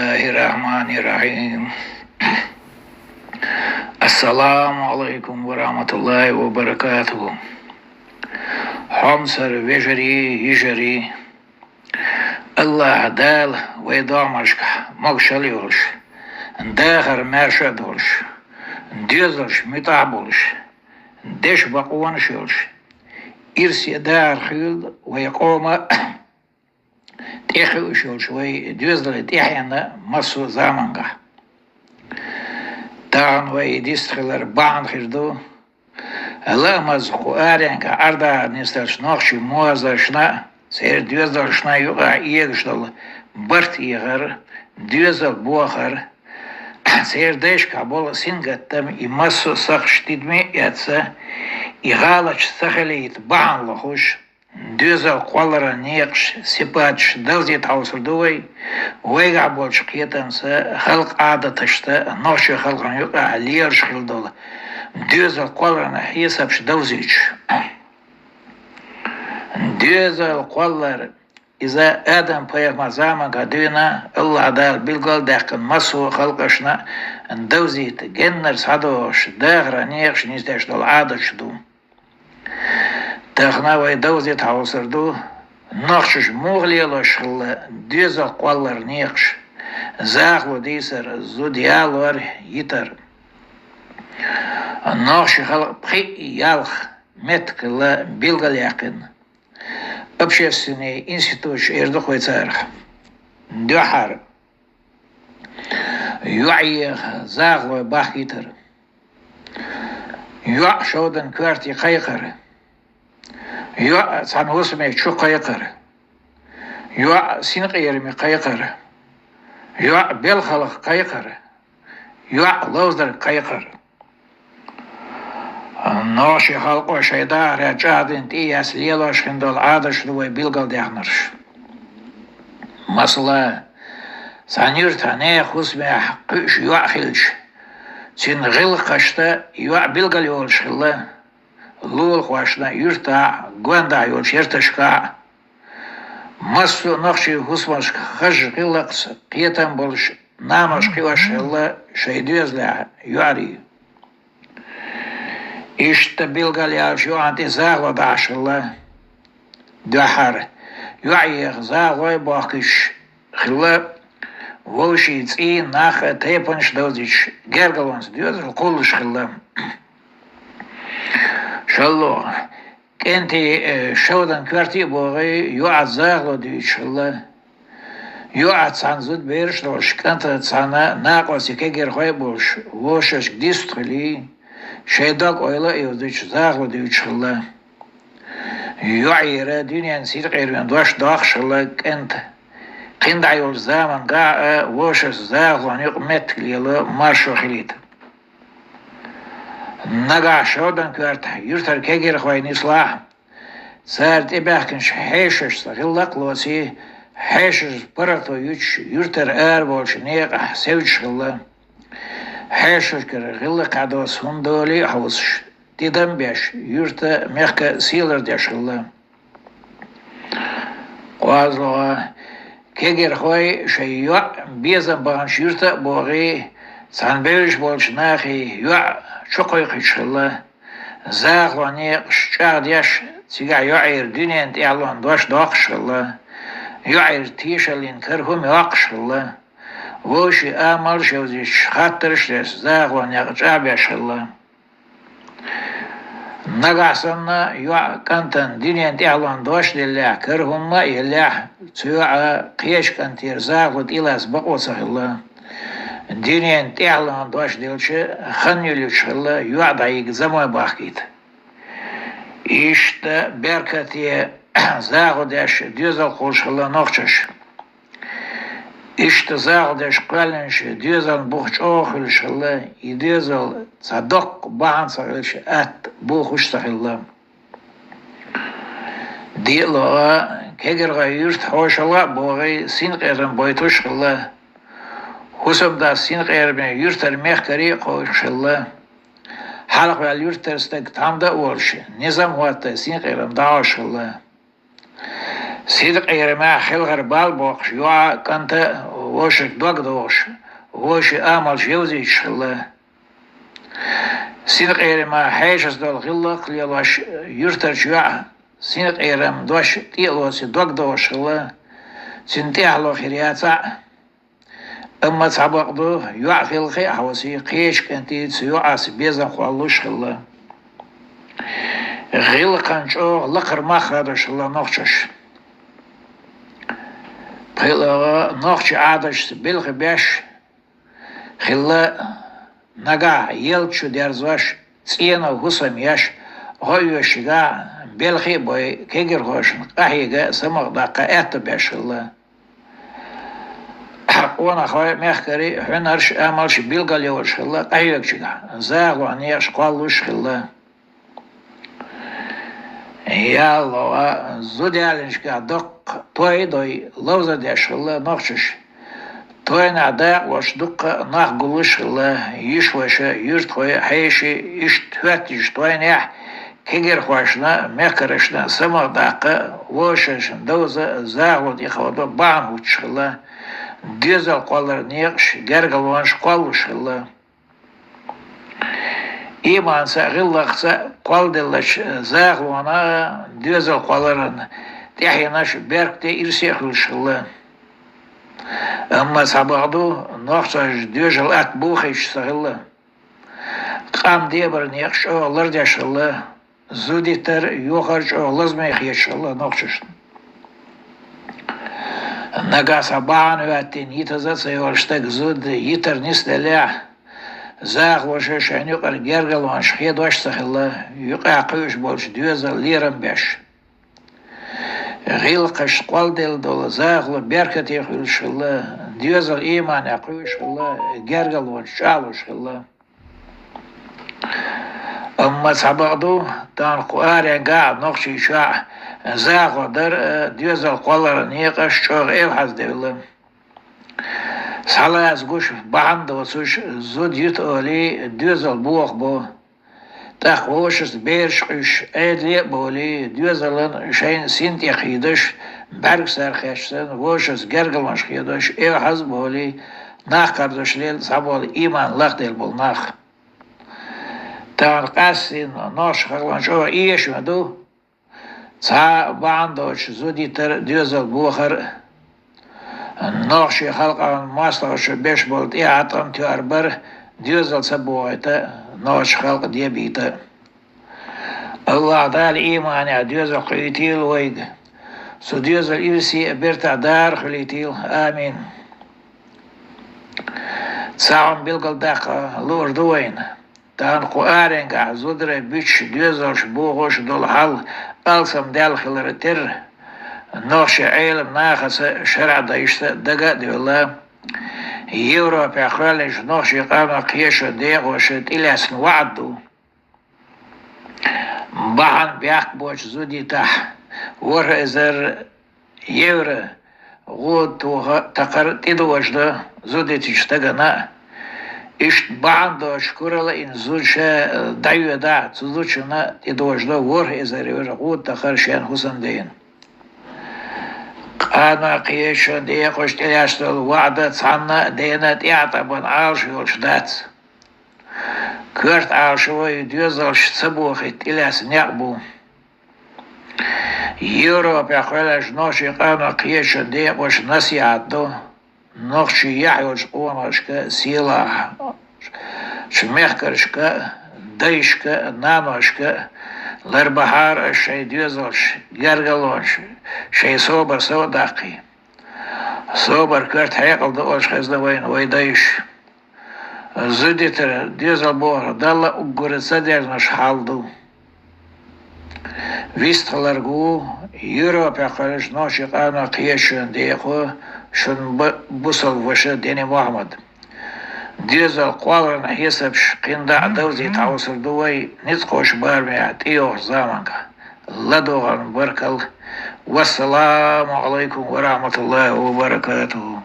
Bismillahirrahmanirrahim. Assalamu alaikum wa rahmatullahi wa barakatuhu. Hamsar vejeri hijeri. Allah dal ve damashka mogshali olsh. Dahar mershad olsh. Dözolsh mütab olsh. Desh baqwansh olsh. İrsi dar khil ve yaqoma تأخذ شوي دوزل تأحيانا مصر زمانها تان ويديستخلر بان خردو الله مزخو أرينك أردا نسترش نخشي موازشنا سير دوزل شنا يوغا إيغشتل برت إيغر دوزل بوخر سير ديش كابول سنغتم إمسو سخشتدمي يتسا إغالج سخليت بان لخوش Düzel kollara neyx sipatş dalzit havsurduvay vayga bolş qiyatansa halq adatışta noşu halqan yok aliyer şildol düzel kollarına hesapş dalziç düzel kollar iza adam payama zaman gadina Allah dal bilgal daqın masu halqashna dalzit genner sadoş dagra neyx nistashdol adatşdu تخنا دوزت حوصردو نقشش مغليلوش خل ديزا قوالر نيقش زاخلو ديسر زوديالور يتر نقش خل بخي يالخ متكل بيلغل يقن общественный институт эрдохой царх дюхар юаих загло бахитер юа шоден кварти хайхар يو سانوس ميك شو قيقر يو سين قيرمي قيقر يو بالخلق قيقر يو لوزدر قيقر ناشي خلق وشيدا رجادين تياس ليلوش خندول عادش دوي بيلغل ديخنرش مثلا سانير تاني خسمي حقش يو خلش سين غل قشتا يو بيلغل يولش خلا لول خواشنا يرتا غوندا يولش يرتشكا مسو نخشي حسمش خج قلقس قيتم بولش نامش قواش الله شيدوزلا ياري إشت بيلغال يالش يو أنت زاغوا داش الله دحر يعيخ زاغوا باقش خلا ووشي تسي ناخ تيبنش دوزيش جرغلونس دوز القولش خلا شالله كنتي شودن كوارتي بوغي يوعد زاغلو دي شالله يوعد سانزود بيرش روش كنت تسانا ناقوسي كيجر خوي بوش ووشش ديستخلي شيداك اويلا يوزيش زاغلو دي شالله يوعيرا دنيا نسير غير دوش داخ شالله كنت قند عيول زامن قاع ووشش زاغلو نيق متكليلا مارشو خليت نجا شودن كارت يرتر كجير خوين إصلاح صارت إباحكنش حيشش صغلق لوسي حيشش برتو يوش يرتر بولش نيق سويش خلا حيشش كر غلق عدوس هندولي حوصش تدم بيش يرتا ميخك سيلر ديش خلا قوازلوا كجير خوي شيوع بيزن بانش يرتا بوغي سانبيش بولش ناخي يوع شقيق الله زاغلاني شاد يش تيجا يعير دنيا انت اعلان دوش داقش الله يعير تيشلين كرهم يقش الله وشي امل شوزيش خاطرش لس زاغلاني جاب يش الله نقاسنا يع كنتن دنيا انت اعلان دوش لله كرهم ما يله تيع قيش كنتير زاغلت الى سبقوص الله دينين تعلم دوش دلش خنيلش الله يعدي زمان باقيت إشت بركتي زاغدش ديزل خوش الله نخشش إشت زاغدش قلنش ديزل بوخش آخرش الله يديزل صدق بعن صغيرش أت بوخش صغير الله ديلا كجر غيرت خوش الله بوغي سين غيرن بيتوش الله حسب دا سين غير بين يرتر مخكري قوش الله حلق واليرتر استك تام دا ورش نظام هو سين غير داش الله صدق غير ما خل غربال بوخش يوا كنت وش دوغدوش وش آمل جوزي شلا سينق ما حيشس دول غلا قليلاش يرتر شوع سينق إيرم دوش تيلوس دوغدوش شلا سنتيحلو خيرياتا أما تسابقدو يعقل خي حوسي قيش كنتي تسيوعس بيزن خوالوش خلا غيل قنشو لقر مخردش خلا نوخشش خلا نوخش عادش بلغ بيش خلا نگا يلچو درزوش تسينا وحسم يش غيوشيغا بلغي بوي كيگر غوشن قحيغا سمغ داقا ات بيش خلا وانا خوي مخكري هنرش امالش بيلغاليوش خلا قحيغشيغا زاغو انيش قالوش خلا يالله زوديالنشكا دق توي دوي لوزا ديش خلا نوخشش توي نعدا وش دق ناخ قلوش خلا يشوش يرت خوي حيشي اشتواتيش توي نيح كيجر خوشنا مخكرشنا سمغ داقا وششن دوزا زاغو دي خوضو بان وچ خلا ديزل قولر نيقش گرگلوانش قولوش خلا إيمانسا غلقسا قولدلش زاغوانا ديزل قولرن تحيناش بركتي إرسيخلش خلا أما سابقدو نوخساش ديجل أكبوخيش سخلا قام ديبر نيقش أغلر ديش خلا زوديتر يوخرج أغلزمي خيش خلا نوخشش نگاسا بان واتين يتزا سيورشتك زود يتر نستلع زاغ وشش يقر جرجل وانش خيد وش سخلا يقع قيش بولش دوزا ليرم بيش غيلقش قولدل دول زاغ بركت يخل شلا دوزا إيمان يقوش خلا جرجل وانش شالوش خلا أما سبقدو تان قواري قاعد نقشي شاع زاغ در دوزا قولر نيقش شوغ إلحز دولم سالاز گوش باند وسوش زود یت اولی دوزل بوخ بو تخوشس بیرشش ایدلی بولی دوزلن شین سینت یخیدش برگ سرخشتن وشس گرگلمش خیدش ایو حز بولی نخ کردش لیل سبال ایمان لخ دل بول نخ تان قاسین ناش خلانش او ایش مدو تا باندوش زودی تر دوزل بوخر ناخشي خلقان ماستغش بيش بولت إعطان تياربر ديوزل سبوعتا ناش خلق ديبيتا الله دال إيمان ديوزل قليتيل ويد سو ديوزل إرسي برتا دار خليتيل آمين تساعم بلقل داقا لور دوين تان قوارنقع زودر بيش ديوزل شبوغوش دول حل ألسم دال خلرتر نوش علم ناخذ شرع دايشت دقا دولا يوروبا خالج نوش قام قيش ديغ وشد إليس وعدو بعن بيحك بوش زودي تح ور إزر يورا غود تقر تدو وجده زودي تشتغنا إشت بعن دوش كورلا إن زوجة دايو دا تزوجنا تدو وجده ور إزر يورا غود تقر شان حسن دين أنا قيش دي قشت الياشتل وعدت عنا دينات يعتبن عالش يولشدات كرت عالشو يدوزلش تسبوخت الياس نعبو يوروب يخلش نوشي قانا قيش دي قش نسيعدو نوخشي يحيوش قوانشك سيلاح شميخكرشك ديشك نانوشك لربحار الشي ديوزلش جرجلونش شي صوبر سوداقي صوبر كرت حيقل دوش خزدوين ويدايش زوديتر ديوزل بور دالا اقور سديرنش حالدو ويستخلرگو يوروب يقلش ناشي قانا قيشون ديقو شن بوصل وشا ديني محمد ديزل قوالرن حسابش قندع دوزي تعوصر دوي نتقوش بارمي تيوه زامنك لدوغن بركل والسلام عليكم ورحمة الله وبركاته.